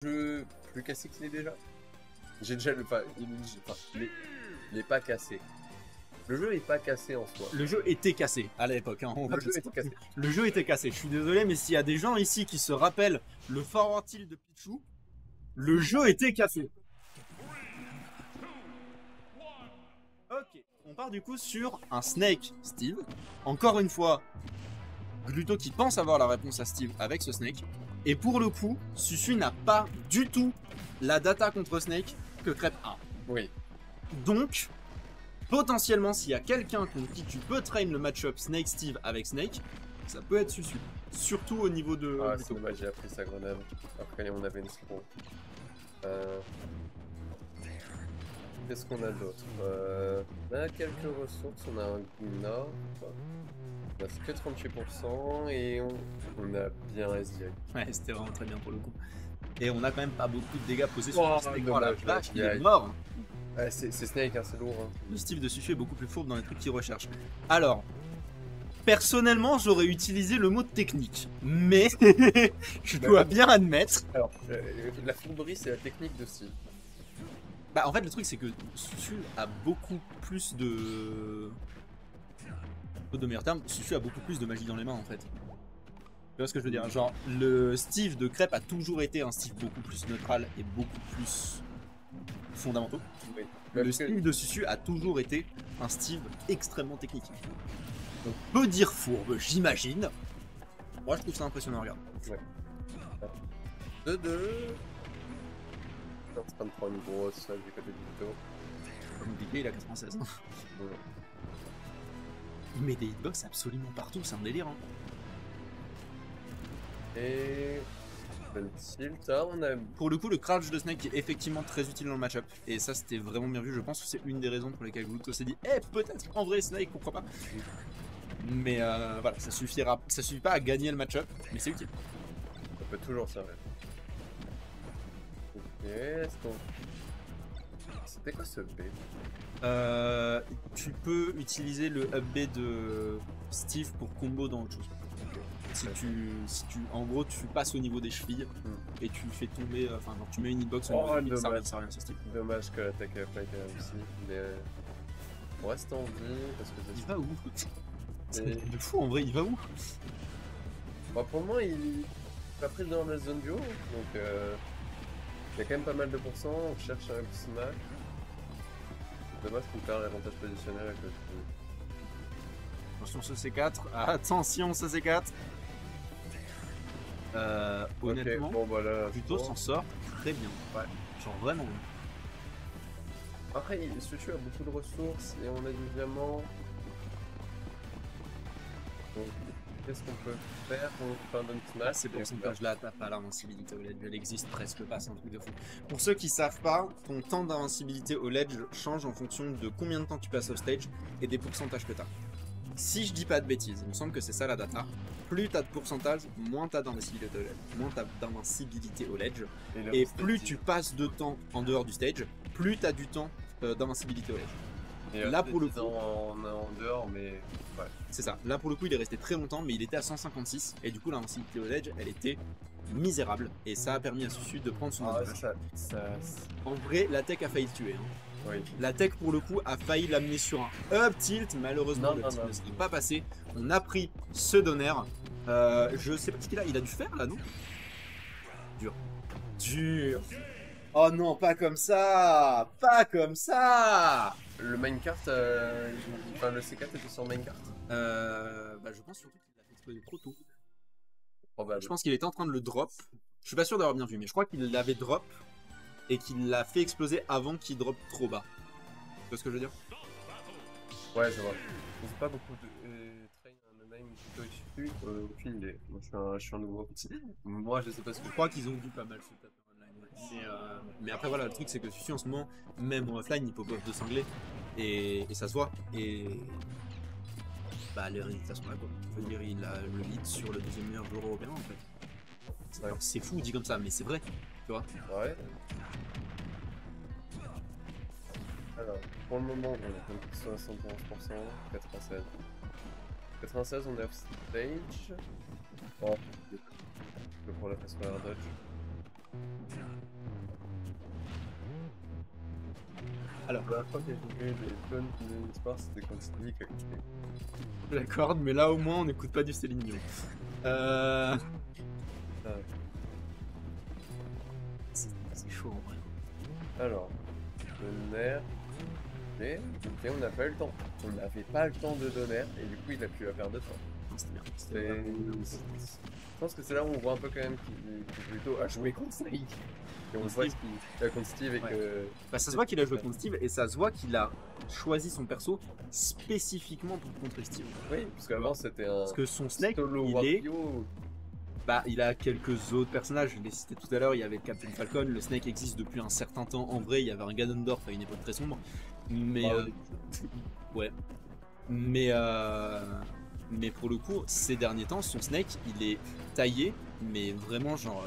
jeu plus cassé qu'il est déjà. J'ai déjà le. Enfin, il est pas cassé. Le jeu est pas cassé en soi. Le jeu était cassé à l'époque. Hein, Le jeu était cassé. Le jeu était cassé. Je suis désolé, mais s'il y a des gens ici qui se rappellent le forward tilt de Pichu, le jeu était cassé. Ok, on part du coup sur un Snake Steve. Encore une fois, Gluto qui pense avoir la réponse à Steve avec ce Snake. Et pour le coup, Susu n'a pas du tout la data contre Snake que Crêpe a. Oui. Donc, potentiellement, s'il y a quelqu'un contre qui tu peux train le match-up Snake Steve avec Snake, ça peut être Susu. Surtout au niveau de. Ah, c'est dommage, j'ai appris sa grenade. Après, on avait une scroll. Qu'est-ce qu'on a d'autre? On a quelques ressources, on a un Guna. On a que 38% et on a bien SDI. Ouais, c'était vraiment très bien pour le coup. Et on a quand même pas beaucoup de dégâts posés sur Oh, Snake. dommage, Oh la vache, il est aïe. mort. Ouais, c'est Snake, hein, c'est lourd. Hein. Le Steve de Susu est beaucoup plus fourbe dans les trucs qu'il recherche. Alors, personnellement, j'aurais utilisé le mot technique. Mais, je dois bien admettre. Alors, la fourberie, c'est la technique de Steve. Bah, en fait, le truc, c'est que Susu a beaucoup plus de. De meilleurs termes, Susu a beaucoup plus de magie dans les mains en fait. Tu vois ce que je veux dire? Genre, le Steve de Crêpe a toujours été un Steve beaucoup plus neutral et beaucoup plus fondamentaux. Oui. Le Steve de Susu a toujours été un Steve extrêmement technique. On peut dire fourbe, j'imagine. Moi, je trouve ça impressionnant, regarde. Ouais. 2-2. Non, c'est pas de prendre une grosse du côté du Vito. Comme il a 96 ans. Ouais. Il met des hitbox absolument partout, c'est un délire. Hein. Et. Belle tilt. Ah, on a. Pour le coup, le crouch de Snake est effectivement très utile dans le match-up. Et ça, c'était vraiment bien vu. Je pense que c'est une des raisons pour lesquelles Gluto s'est dit peut-être en vrai Snake, pourquoi pas. Mais voilà, ça suffit pas à gagner le match-up, mais c'est utile. Ça peut toujours servir. Ok, est-ce qu'on. C'était quoi ce B? Tu peux utiliser le up B de Steve pour combo dans autre chose. Si tu, en gros, tu passes au niveau des chevilles et tu fais tomber, enfin, tu mets une hitbox au niveau des chevilles, ça revient, c'est Steve. Dommage que l'attaque n'a pas été réussie, mais on reste en vie parce que il va où? C'est de fou en vrai, il va où? Bah, pour le moment, il est pas pris dans la zone duo, donc il y a quand même pas mal de pourcents, on cherche un smack. Dommage qu'on perd l'avantage positionnel à cause de... Attention ce C4, attention ce C4. Honnêtement, okay, bon, voilà, Pluto s'en sort très bien. Ouais. Genre vraiment bien. Après, Susu a beaucoup de ressources et on a du diamant. Donc, qu'est-ce qu'on peut faire pour faire un smash? C'est pour ça que je la tape à l'invincibilité au ledge, elle existe presque pas, c'est un truc de fou. Pour ceux qui savent pas, ton temps d'invincibilité au ledge change en fonction de combien de temps tu passes au stage et des pourcentages que tu as. Si je dis pas de bêtises, il me semble que c'est ça la data. Plus t'as de pourcentage, moins t'as d'invincibilité au ledge. Moins t'as d'invincibilité au ledge. Et plus tu passes de temps en dehors du stage, plus t'as du temps d'invincibilité au ledge. Et là pour le coup, en dehors, mais ouais. C'est ça. Là pour le coup, il est resté très longtemps, mais il était à 156 et du coup l'invincibilité au ledge, elle était misérable et ça a permis à Susu de prendre son avantage. En vrai, la tech a failli le tuer. Hein. Oui. La tech pour le coup a failli l'amener sur un up tilt, malheureusement le tilt ne serait pas passé. On a pris ce donner. Je sais pas ce qu'il a. Il a du fer là, non? Dur. Dur. Oh non, pas comme ça. Pas comme ça. Le minecart, enfin le C4 était sur minecart. Bah je pense surtout qu'il l'a fait exploser trop tôt. Probable. Je pense qu'il était en train de le drop. Je suis pas sûr d'avoir bien vu, mais je crois qu'il l'avait drop et qu'il l'a fait exploser avant qu'il drop trop bas. Tu vois ce que je veux dire? Ouais, je vois. J'ai pas beaucoup de train un name plutôt issu. Aucune idée. Moi, je suis un nouveau petit. Moi, je sais pas ce que je crois qu'ils ont dû pas mal se taper online. Ouais. Mais après, voilà, le truc, c'est que Susu en ce moment, même en offline, il pop-off de cinglé et ça se voit. Et bah, les résultats sont là, quoi. Je veux dire, il a le lead sur le deuxième meilleur joueur européen en fait. Ouais. C'est fou dit comme ça, mais c'est vrai, tu vois. Ouais. Alors, pour le moment, on est à 71%, 96. 96, on est off stage. Oh, pour la face dodge. Alors, La dernière fois que j'ai vu des tonnes de sport, c'était quand Stevie qui a quitté. d'accord, mais là au moins on n'écoute pas du Céline Dion. C'est chaud en vrai. Alors, le nerf. Ok, on n'a pas eu le temps. On n'avait pas le temps de donner et du coup il a pu la faire deux fois. Non, c'était bien. Je pense que c'est là où on voit un peu quand même qu'il est plutôt à jouer contre Snake. Et on Contre voit Steve. contre Steve et Ouais. que. Bah, ça se voit qu'il a joué contre Steve et ça se voit qu'il a choisi son perso spécifiquement pour contrer Steve. Oui, parce qu'avant c'était un. Parce que son Snake, Solo il est. Wario. Bah, il a quelques autres personnages, je l'ai cité tout à l'heure, il y avait Captain Falcon, le Snake existe depuis un certain temps, en vrai il y avait un Ganondorf à une époque très sombre, mais Ah ouais, mais pour le coup, ces derniers temps, son Snake, il est taillé, mais vraiment genre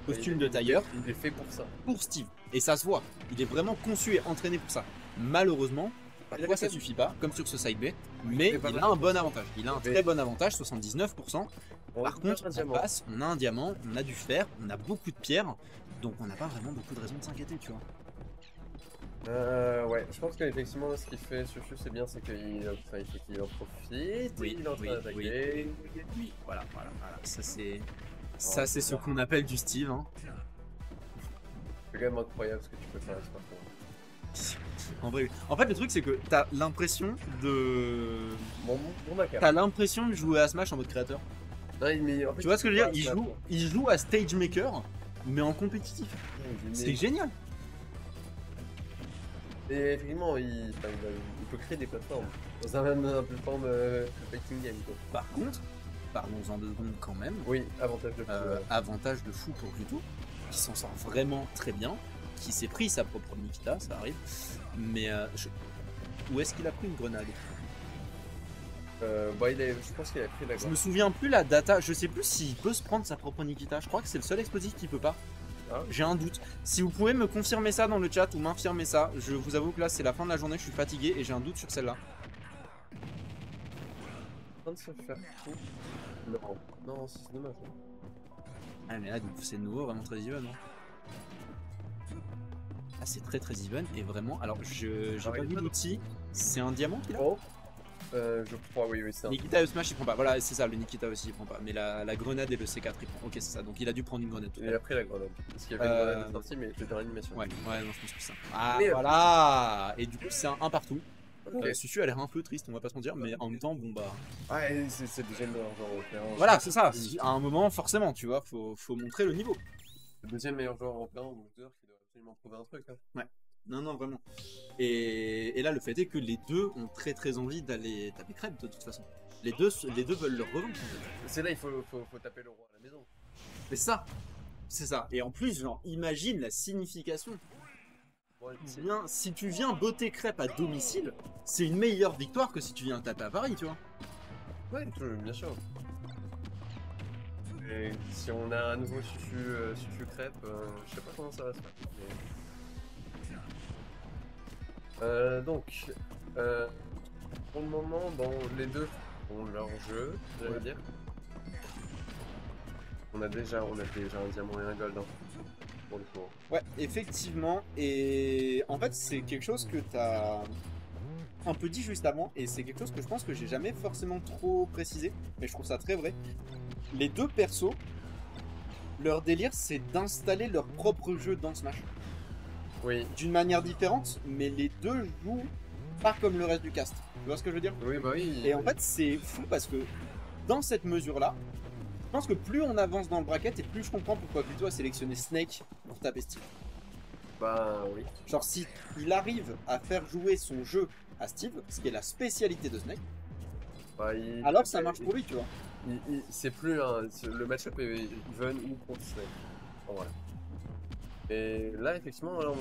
costume de tailleur Il est fait pour ça. pour Steve, et ça se voit, il est vraiment conçu et entraîné pour ça. Malheureusement, parfois ça suffit pas, comme sur ce side B, mais il a un bon avantage, il a un très bon avantage, 79%. Par contre, en face, on a un diamant, on a du fer, on a beaucoup de pierres, donc on n'a pas vraiment beaucoup de raisons de s'inquiéter, tu vois. Ouais, je pense qu'effectivement, ce qu'il fait Chuchu, c'est bien, c'est qu'il il fait qu'il en profite, Oui, il est en train oui, d'attaquer. Oui, voilà. Ça c'est ce qu'on appelle du Steve. Hein. C'est quand même incroyable ce que tu peux faire avec ce parcours. En vrai, en fait, le truc c'est que t'as l'impression de, Bon Dakar. t'as l'impression de jouer à Smash en mode créateur. Non, mais en fait, Tu vois ce que je veux dire? pas Il joue à Stage Maker, mais en compétitif. C'est génial. Et effectivement, il peut créer des plateformes. Dans un plateforme fighting game, quoi. Par contre, parlons-en 2 secondes quand même. Oui, avantage de fou. Avantage de fou pour Pluto, qui s'en sort vraiment très bien, qui s'est pris sa propre Nikita, ça arrive. Mais où est-ce qu'il a pris une grenade? Bah, je pense qu'il a pris la Je me souviens plus la data, je sais plus s'il peut se prendre sa propre Nikita, je crois que c'est le seul explosif qui peut pas. Ah. J'ai un doute. Si vous pouvez me confirmer ça dans le chat ou m'infirmer ça, je vous avoue que là c'est la fin de la journée, je suis fatigué et j'ai un doute sur celle-là. En train de se faire fou. Non, c'est dommage. Ah mais là du coup c'est de nouveau vraiment très even. Hein. Ah c'est très even et vraiment, alors j'ai pas vu l'outil, c'est un diamant qu'il a? Oh, je crois, oui, c'est un. Nikita et le Smash il prend pas, voilà c'est ça, le Nikita aussi il prend pas, mais la grenade et le C4 il prend, ok c'est ça, donc il a dû prendre une grenade. Il a pris la grenade. Parce qu'il y avait une grenade de sortie, mais il était dans l'animation. Ouais, non je pense que c'est ça. Ah Mais, voilà. Et du coup c'est un partout. Ok. Susu a l'air un peu triste, on va pas se mentir, mais en même temps, bon bah. Ouais, c'est déjà le meilleur joueur européen. Voilà, c'est ça. À un moment, forcément, tu vois, faut montrer le niveau. Le deuxième meilleur joueur européen au Bowser qui doit absolument prouver un truc. Hein. Ouais. Non, vraiment. Et là, le fait est que les deux ont très envie d'aller taper crème de toute façon. Les deux veulent leur revanche. En fait. C'est là il faut taper le roi à la maison. Mais ça, c'est ça. Et en plus, genre, imagine la signification. Ouais, Si tu viens botter crêpe à domicile, c'est une meilleure victoire que si tu viens taper à Paris, tu vois. ouais, bien sûr. Et si on a un nouveau Chuchu crêpe, je sais pas comment ça va se faire. Mais... donc, pour le moment, bon, les deux ont leur jeu, j'allais dire. On a déjà un diamant et un gold. Hein, pour le coup. Ouais, effectivement. Et en fait, c'est quelque chose que tu as un peu dit juste avant. Et c'est quelque chose que je pense que j'ai jamais forcément trop précisé. Mais je trouve ça très vrai. Les deux persos, leur délire, c'est d'installer leur propre jeu dans Smash. Oui. D'une manière différente, mais les deux jouent pas comme le reste du cast. Tu vois ce que je veux dire? Oui, bah oui. Et en fait, c'est fou parce que dans cette mesure-là, je pense que plus on avance dans le bracket et plus je comprends pourquoi Pluto a sélectionné Snake pour taper Steve. Bah oui. Genre si il arrive à faire jouer son jeu à Steve, ce qui est la spécialité de Snake, Bah, alors ça marche pour lui, tu vois. C'est plus le match-up est even ou contre Snake. En vrai. Et là, effectivement, là, on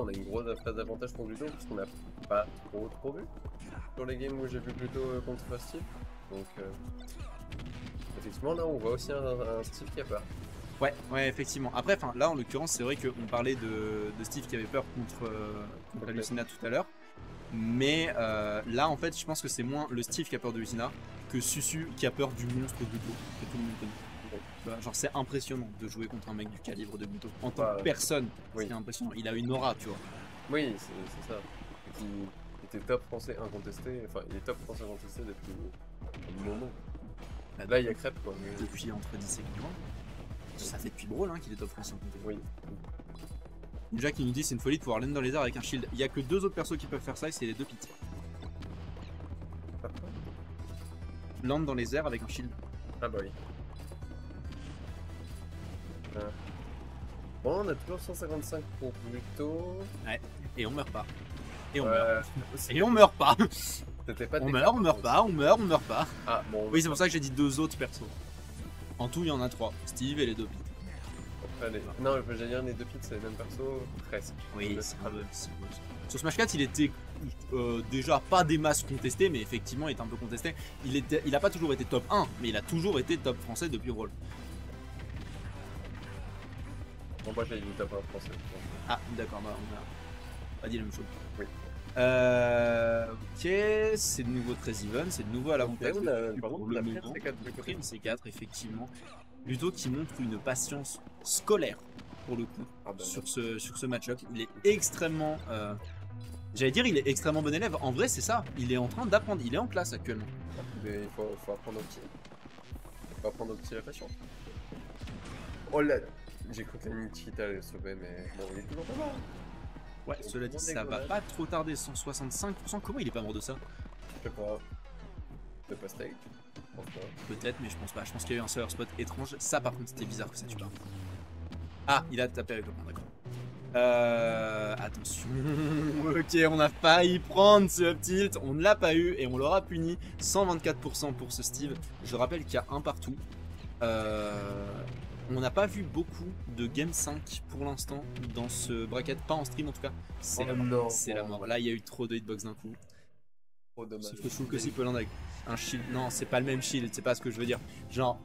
a une grosse phase d'avantage pour Ludo parce qu'on n'a pas trop vu sur les games où j'ai vu plutôt contre Steve. Donc, effectivement, là, on voit aussi un Steve qui a peur. Ouais, effectivement. Après, là, en l'occurrence, c'est vrai qu'on parlait de Steve qui avait peur contre Lucina tout à l'heure. Mais là, en fait, je pense que c'est moins le Steve qui a peur de Lucina que Susu qui a peur du monstre de dos que tout le monde connaît. Bah, genre c'est impressionnant de jouer contre un mec du calibre de Buto. En tant que personne, oui. c'est impressionnant. Il a une aura, tu vois. Oui, c'est ça. Et il était top français incontesté. Enfin, il est top français incontesté depuis un moment. Bah, Là, il y a crêpe quoi. Mais... Depuis entre 10 et 15 ans. Ça fait depuis Brawl hein, qu'il est top français incontesté. Oui. Déjà qui nous dit c'est une folie de pouvoir land dans les airs avec un shield. Il y a que 2 autres persos qui peuvent faire ça et c'est les 2 pits. Land dans les airs avec un shield. Ah bah oui. Bon, on a toujours 155 pour Pluto. Ouais, et on meurt pas. Et on Ouais. meurt. Et on meurt pas. C'était pas On meurt, on meurt pas, on meurt, on meurt pas. Ah bon. Oui, c'est pour ça que j'ai dit 2 autres persos. En tout, il y en a 3. Steve et les 2 pits. Allez. Non, j'allais dire les 2 pits, c'est les mêmes persos. Presque. Oui, c'est un peu. Sur Smash 4, il était déjà pas des masses contestées, mais effectivement, il était un peu contesté. Il a pas toujours été top 1, mais il a toujours été top français depuis Brawl. Bon, moi j'ai dit top 1 français. Ah, d'accord, bah, on a pas dit la même chose. Oui. Ok, c'est de nouveau très even, c'est de nouveau à l'avantage. Par pour contre, le la moment. prime, c'est 4 Le prime, c'est 4, effectivement. Plutôt qui montre une patience scolaire, pour le coup, Ah bah, sur ce match-up. Il est extrêmement... J'allais dire, il est extrêmement bon élève. En vrai, c'est ça. Il est en train d'apprendre. Il est en classe actuellement. mais il faut apprendre au petit. Il faut apprendre au petit la patience. Oh là, j'ai cru que la Nikita allait sauver, mais bon, il est toujours pas mort. Ouais, cela dit, ça va pas trop tarder. 165%. Comment il est pas mort de ça? Je sais pas. C'est pas steak. Peut-être, mais je pense pas. Je pense qu'il y a eu un server spot étrange. Ça, par contre, c'était bizarre que ça tue pas. Ah, il a tapé avec le point, d'accord. Attention. Ok, on a failli prendre ce up tilt. On ne l'a pas eu et on l'aura puni. 124% pour ce Steve. Je rappelle qu'il y a un partout. On n'a pas vu beaucoup de Game 5 pour l'instant dans ce bracket. Pas en stream en tout cas. C'est la mort. C'est la mort. Là, il y a eu trop de hitbox d'un coup. Trop dommage. Sauf que je trouve que si peut land avec un shield. Non, c'est pas le même shield. C'est pas ce que je veux dire. Genre.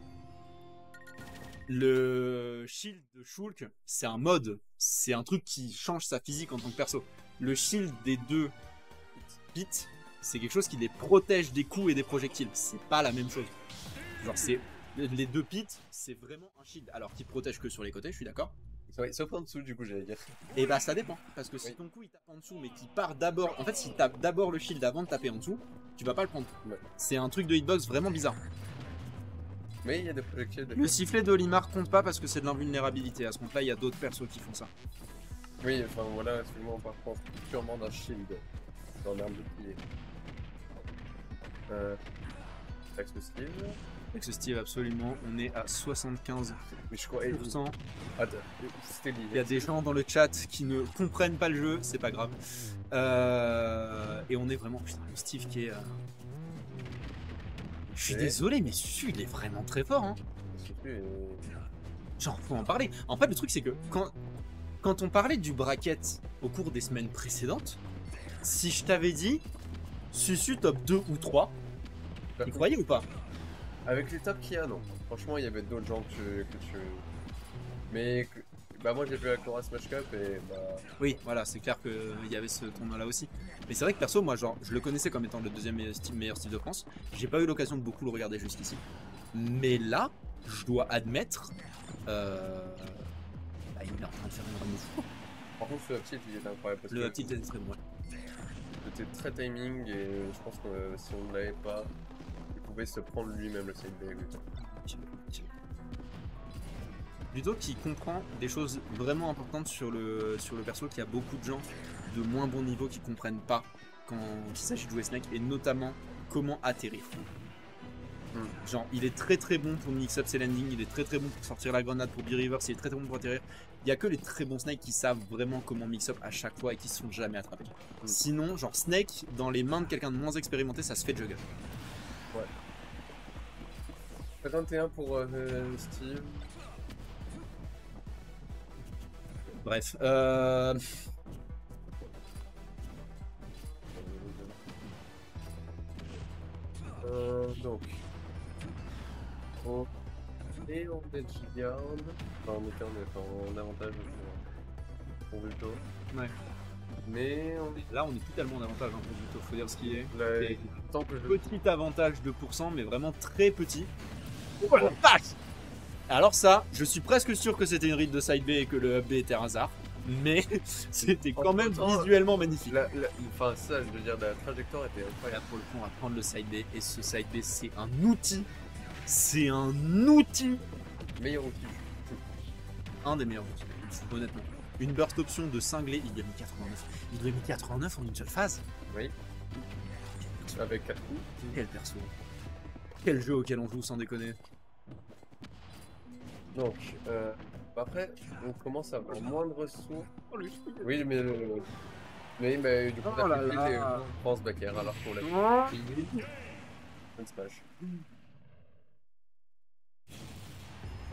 Le shield de Shulk, c'est un mode, c'est un truc qui change sa physique en tant que perso. Le shield des 2 pits, c'est quelque chose qui les protège des coups et des projectiles. C'est pas la même chose. Genre, c'est les 2 pits, c'est vraiment un shield. Alors qu'il protège que sur les côtés, je suis d'accord. Ouais, sauf en dessous, du coup, j'allais dire. Et bah, ça dépend. Parce que si ton coup il tape en dessous, mais qu'il part d'abord. En fait, s'il tape d'abord le shield avant de taper en dessous, tu vas pas le prendre. Ouais. C'est un truc de hitbox vraiment bizarre. Mais il y a des projectiles. Le sifflet d'Olimar compte pas parce que c'est de l'invulnérabilité. À ce compte-là, il y a d'autres persos qui font ça. Oui, enfin voilà, excuse-moi, par contre, purement d'un shield dans l'arme de bouclier. Avec ce Steve. Avec ce Steve, absolument, on est à 75%. Mais je crois. Attends, c'était lié. Il y a des gens dans le chat qui ne comprennent pas le jeu, c'est pas grave. Et on est vraiment. Putain, le Steve qui est. Je suis désolé, mais Susu, il est vraiment très fort. Hein. Genre, faut en parler. En fait, le truc, c'est que quand on parlait du bracket au cours des semaines précédentes, si je t'avais dit Susu top 2 ou 3, tu croyais ou pas? Avec les tops qu'il y a, non. Franchement, il y avait d'autres gens que tu. Mais bah, moi j'ai vu la Cora Smash Cup et bah. Oui, voilà, c'est clair qu'il y avait ce tournoi là aussi. Mais c'est vrai que perso, moi, genre, je le connaissais comme étant le deuxième meilleur style de France. J'ai pas eu l'occasion de beaucoup le regarder jusqu'ici. Mais là, je dois admettre. Bah, il est en train de faire une run de fou. Par contre, le uptilt il était incroyable. Parce le uptilt était très bon. C'était très timing et je pense que si on ne l'avait pas, il pouvait se prendre lui-même le CNB. Plutôt qui comprend des choses vraiment importantes sur le perso, qu'il y a beaucoup de gens de moins bon niveau qui comprennent pas quand il s'agit de jouer Snake, et notamment comment atterrir. Genre, il est très très bon pour mix-up ses landings, il est très très bon pour sortir la grenade pour B-Reverse, il est très très bon pour atterrir. Il y a que les très bons Snake qui savent vraiment comment mix-up à chaque fois et qui se sont jamais attrapés. Sinon, genre Snake, dans les mains de quelqu'un de moins expérimenté, ça se fait juggle. Ouais. 51 pour Steve. Bref, donc. Et on est Gilead. Enfin, on est en avantage pour Vulto. Ouais. Mais on est. Là, on est plus tellement en avantage hein, pour Vulto, faut dire ce qu'il est. Tant que je... Petit avantage de pourcent, mais vraiment très petit. Oh la vache! Alors ça, je suis presque sûr que c'était une read de side B et que le up B était un hasard. Mais c'était quand même visuellement magnifique. Enfin, ça, je veux dire, la trajectoire était incroyable. Là, pour le coup, on va prendre le side B. Et ce side B, c'est un outil. C'est un outil. Meilleur outil. Un des meilleurs outils, honnêtement. Une burst option de cinglé, il lui a mis 89. Il lui a mis 89 en une seule phase. Oui. Avec 4 coups. Quel perso. Quel jeu auquel on joue sans déconner. Donc, après, on commence à avoir moins de ressources. Oh, lui. Oui, mais du coup, Oh là on a fait là. les France backer alors qu'on l'a fait. Un smash.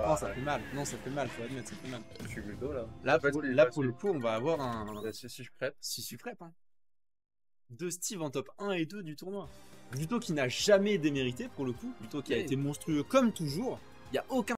Oh, ça fait mal. Non, ça fait mal, faut admettre, ça fait mal. Je suis Gluto là. Là, pour le coup, on va avoir un. Si je prête. Si je prête, hein. De Steve en top 1 et 2 du tournoi. Gluto qui n'a jamais démérité pour le coup. Gluto qui a été monstrueux comme toujours. Il n'y a aucun